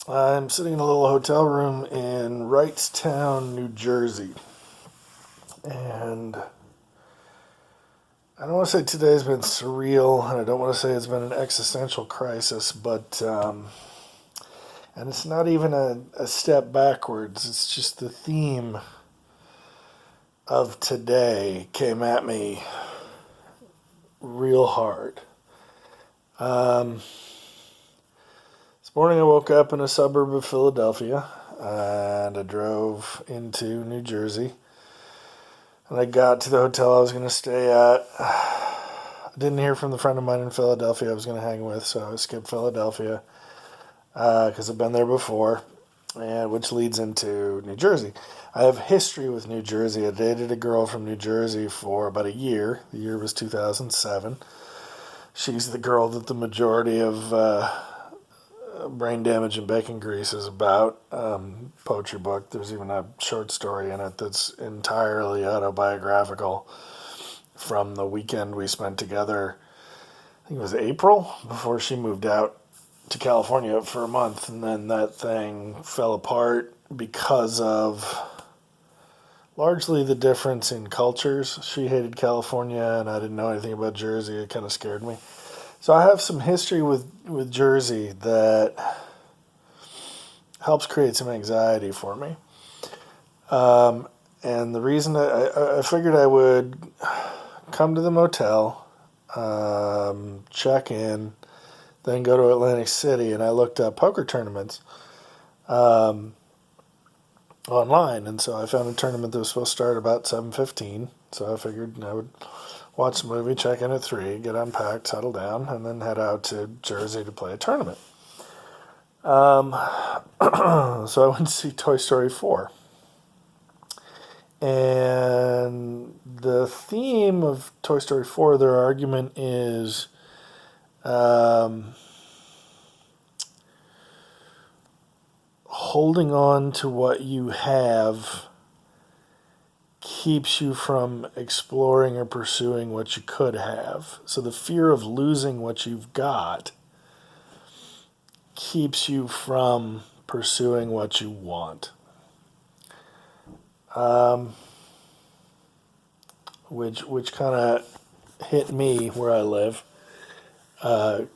I'm sitting in a little hotel room in Wrightstown, New Jersey. And I don't want to say today's been surreal, and I don't want to say it's been an existential crisis, and it's not even a step backwards. It's just the theme of today came at me real hard. This morning I woke up in a suburb of Philadelphia, and I drove into New Jersey. And I got to the hotel I was going to stay at. I didn't hear from the friend of mine in Philadelphia I was going to hang with, so I skipped Philadelphia because I've been there before, and which leads into New Jersey. I have history with New Jersey. I dated a girl from New Jersey for about a year. The year was 2007. She's the girl that the majority of Brain Damage and Bacon Grease is about. Poetry book. There's even a short story in it that's entirely autobiographical from the weekend we spent together. I think it was April, before she moved out to California for a month, and then that thing fell apart because of largely the difference in cultures. She hated California, and I didn't know anything about Jersey. It kind of scared me. So I have some history with Jersey that helps create some anxiety for me. And the reason I figured I would come to the motel, check in, then go to Atlantic City, and I looked up poker tournaments online, and so I found a tournament that was supposed to start about 7:15. So I figured I would watch the movie, check in at 3, get unpacked, settle down, and then head out to Jersey to play a tournament. So I went to see Toy Story 4. And the theme of Toy Story 4, their argument is holding on to what you have keeps you from exploring or pursuing what you could have. So the fear of losing what you've got keeps you from pursuing what you want. Which kind of hit me where I live, because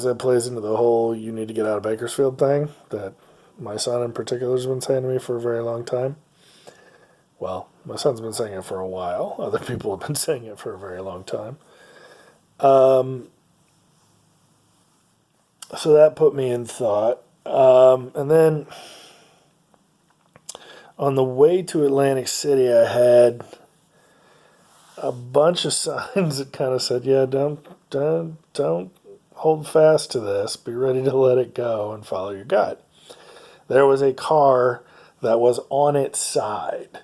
that plays into the whole "you need to get out of Bakersfield" thing that my son in particular has been saying to me for a very long time. Well, my son's been saying it for a while. Other people have been saying it for a very long time. So that put me in thought. And then on the way to Atlantic City, I had a bunch of signs that kind of said, "Yeah, don't hold fast to this. Be ready to let it go and follow your gut." There was a car that was on its side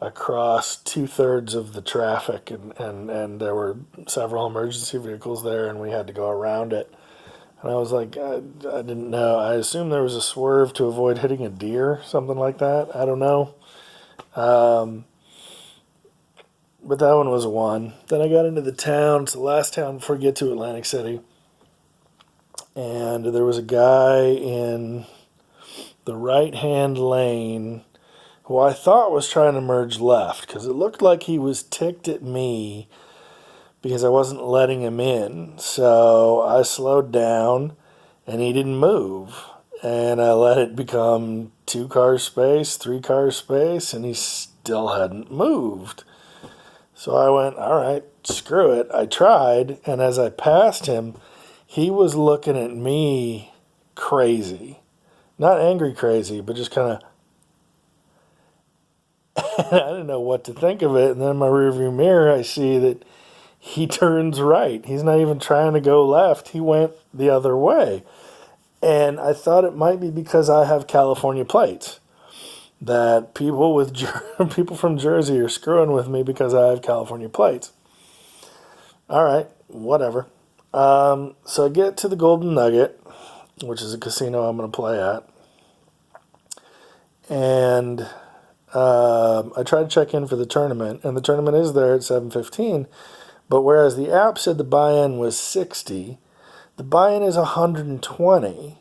across 2/3 of the traffic, and there were several emergency vehicles there, and we had to go around it. And I was like, I didn't know. I assumed there was a swerve to avoid hitting a deer, something like that. I don't know. But that one was one. Then I got into the town. It's the last town before I get to Atlantic City. And there was a guy in the right-hand lane who I thought was trying to merge left, because it looked like he was ticked at me because I wasn't letting him in. So I slowed down, and he didn't move. And I let it become 2-car space, 3-car space, and he still hadn't moved. So I went, all right, screw it. I tried, and as I passed him, he was looking at me crazy. Not angry crazy, but just kind of... I didn't know what to think of it. And then in my rearview mirror, I see that he turns right. He's not even trying to go left. He went the other way. And I thought it might be because I have California plates, that people from Jersey are screwing with me because I have California plates. All right, whatever. So I get to the Golden Nugget, which is a casino I'm going to play at. And I tried to check in for the tournament, and the tournament is there at 7:15. But whereas the app said the buy-in was $60, the buy-in is $120.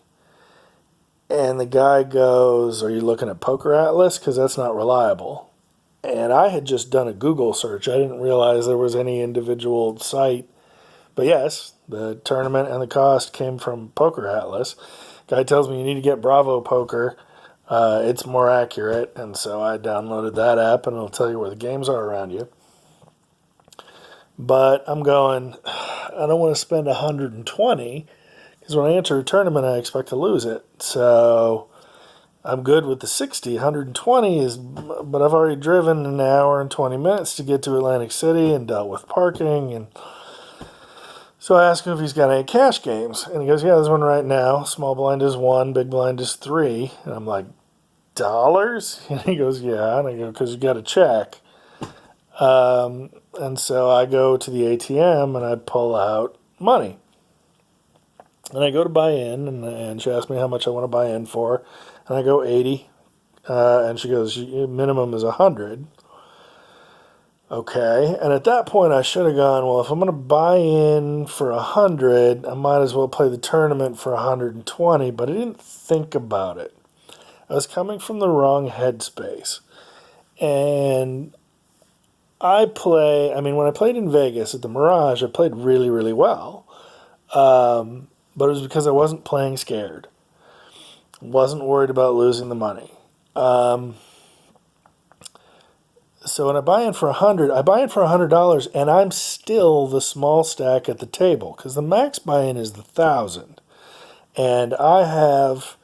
And the guy goes, "Are you looking at Poker Atlas? Because that's not reliable." And I had just done a Google search. I didn't realize there was any individual site. But yes, the tournament and the cost came from Poker Atlas. Guy tells me you need to get Bravo Poker. It's more accurate. And so I downloaded that app, and it'll tell you where the games are around you. But I'm going, I don't want to spend 120 because when I enter a tournament, I expect to lose it. So I'm good with the 60. 120 is, but I've already driven an hour and 20 minutes to get to Atlantic City and dealt with parking. And so I ask him if he's got any cash games. And he goes, "Yeah, there's one right now. Small blind is 1, big blind is 3. And I'm like, "Dollars?" And he goes, "Yeah." And I go, "Because you got to check." And so I go to the ATM and I pull out money. And I go to buy in, and she asks me how much I want to buy in for. And I go 80. And she goes, "Minimum is 100. Okay. And at that point, I should have gone, well, if I'm going to buy in for 100, I might as well play the tournament for 120. But I didn't think about it. I was coming from the wrong headspace. And when I played in Vegas at the Mirage, I played really, really well. But it was because I wasn't playing scared. Wasn't worried about losing the money. So when I buy in for 100, I buy in for $100, and I'm still the small stack at the table because the max buy-in is the 1,000, and I have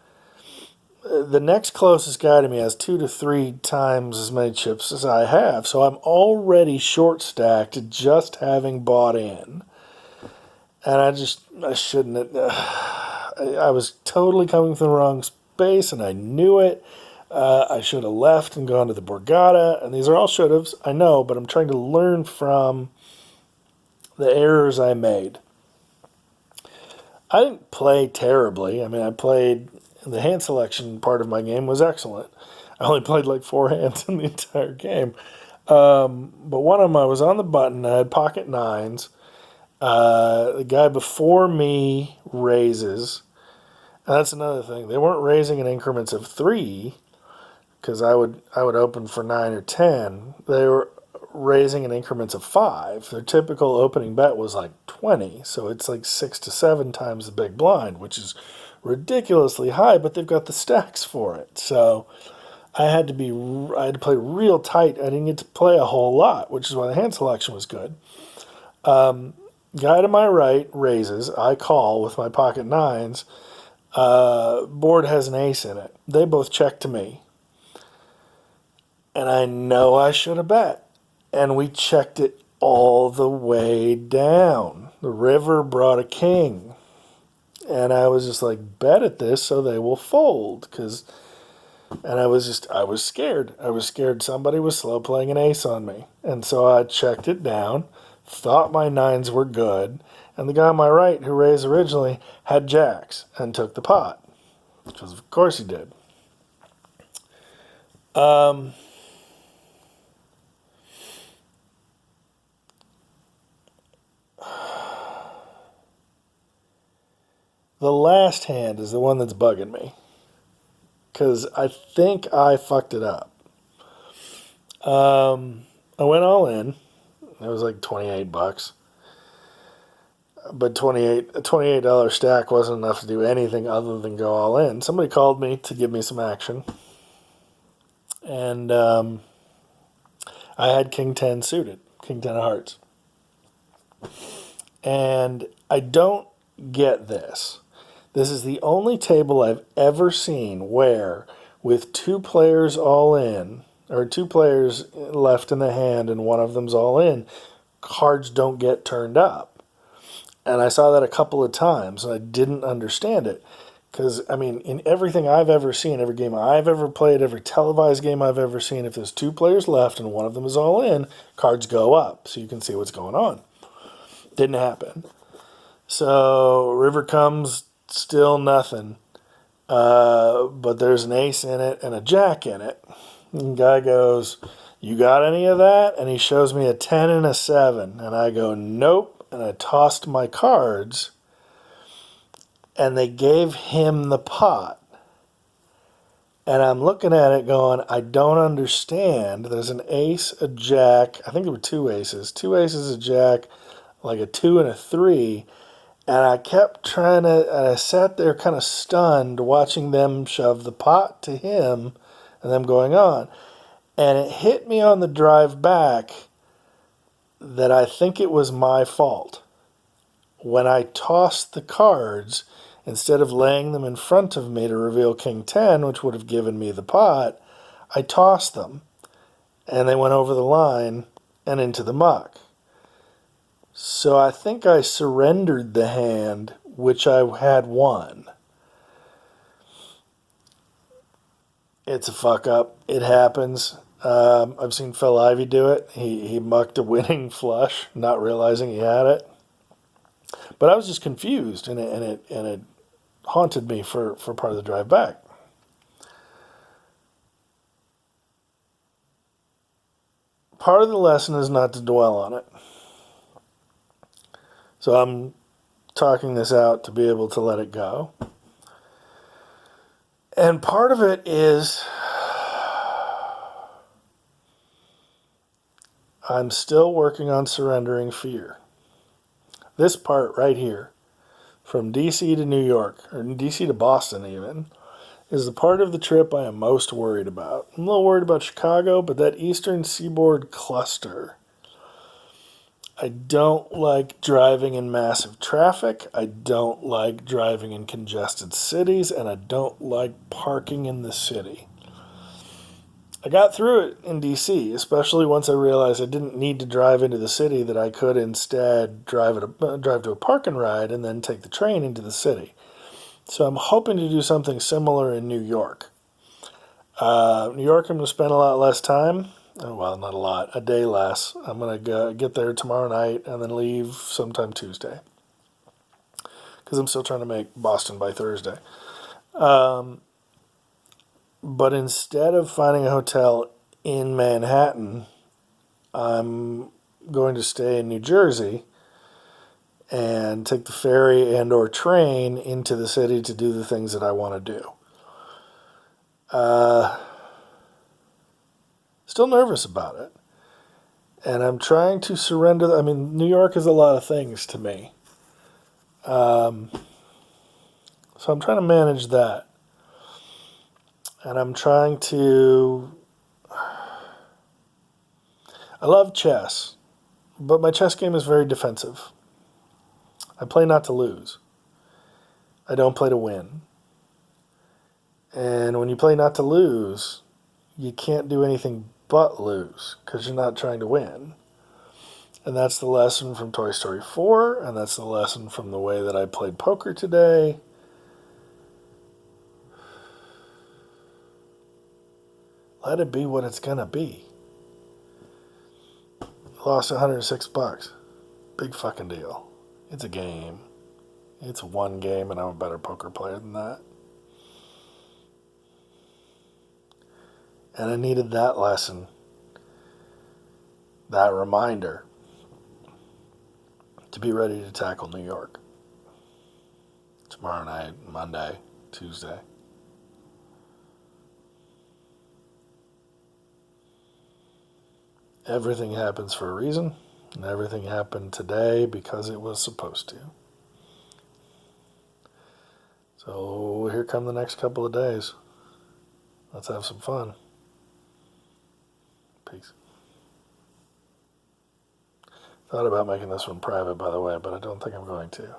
the next closest guy to me has 2 to 3 times as many chips as I have, so I'm already short stacked just having bought in, and I shouldn't have. I was totally coming from the wrong space, and I knew it. I should have left and gone to the Borgata, and these are all should haves, I know, but I'm trying to learn from the errors I made. I didn't play terribly. I played, the hand selection part of my game was excellent. I only played like 4 hands in the entire game. But one of them, I was on the button, I had pocket 9s. The guy before me raises, and that's another thing. They weren't raising in increments of 3, because I would open for 9 or 10. They were raising in increments of 5. Their typical opening bet was like 20, so it's like 6 to 7 times the big blind, which is ridiculously high, but they've got the stacks for it. So I had to play real tight. I didn't get to play a whole lot, which is why the hand selection was good. Guy to my right raises. I call with my pocket 9s. Board has an ace in it. They both check to me. And I know I should have bet. And we checked it all the way down. The river brought a king. And I was just like, bet at this so they will fold. And I was scared. I was scared somebody was slow playing an ace on me. And so I checked it down, thought my 9s were good. And the guy on my right, who raised originally, had jacks and took the pot. Because of course he did. The last hand is the one that's bugging me. Because I think I fucked it up. I went all in. It was like $28. But a $28 stack wasn't enough to do anything other than go all in. Somebody called me to give me some action. And I had King 10 suited. King 10 of hearts. And I don't get this. This is the only table I've ever seen where, with 2 players all in, or 2 players left in the hand and one of them's all in, cards don't get turned up. And I saw that a couple of times, and I didn't understand it. Because, in everything I've ever seen, every game I've ever played, every televised game I've ever seen, if there's 2 players left and one of them is all in, cards go up so you can see what's going on. Didn't happen. So, river comes, still nothing. But there's an ace in it and a jack in it. And the guy goes, "You got any of that?" And he shows me a 10 and a 7. And I go, "Nope." And I tossed my cards. And they gave him the pot. And I'm looking at it going, I don't understand. There's an ace, a jack. I think there were two aces, a jack, like a 2 and a 3. And I kept trying to, and I sat there kind of stunned watching them shove the pot to him and them going on. And it hit me on the drive back that I think it was my fault. When I tossed the cards, instead of laying them in front of me to reveal King 10, which would have given me the pot, I tossed them. And they went over the line and into the muck. So I think I surrendered the hand which I had won. It's a fuck up. It happens. I've seen Phil Ivey do it. He mucked a winning flush, not realizing he had it. But I was just confused, and it haunted me for part of the drive back. Part of the lesson is not to dwell on it. So I'm talking this out to be able to let it go. And part of it is I'm still working on surrendering fear. This part right here, from DC to New York, or DC to Boston even, is the part of the trip I am most worried about. I'm a little worried about Chicago, but that Eastern Seaboard cluster. I don't like driving in massive traffic. I don't like driving in congested cities, and I don't like parking in the city. I got through it in DC, especially once I realized I didn't need to drive into the city, that I could instead drive to a park and ride and then take the train into the city. So I'm hoping to do something similar in New York. New York, I'm going to spend a lot less time. Oh, well, not a lot, a day less. I'm going to get there tomorrow night and then leave sometime Tuesday, because I'm still trying to make Boston by Thursday. But instead of finding a hotel in Manhattan, I'm going to stay in New Jersey and take the ferry and or train into the city to do the things that I want to do. Still nervous about it. And I'm trying to surrender. I mean, New York is a lot of things to me. So I'm trying to manage that. And I'm trying to... I love chess, but my chess game is very defensive. I play not to lose. I don't play to win. And when you play not to lose, you can't do anything but lose, because you're not trying to win. And that's the lesson from Toy Story 4, and that's the lesson from the way that I played poker today. Let it be what it's gonna be. Lost $106. Big fucking deal. It's a game. It's one game, and I'm a better poker player than that. And I needed that lesson, that reminder, to be ready to tackle New York. Tomorrow night, Monday, Tuesday. Everything happens for a reason, and everything happened today because it was supposed to. So here come the next couple of days. Let's have some fun. Peace. Thought about making this one private, by the way, but I don't think I'm going to.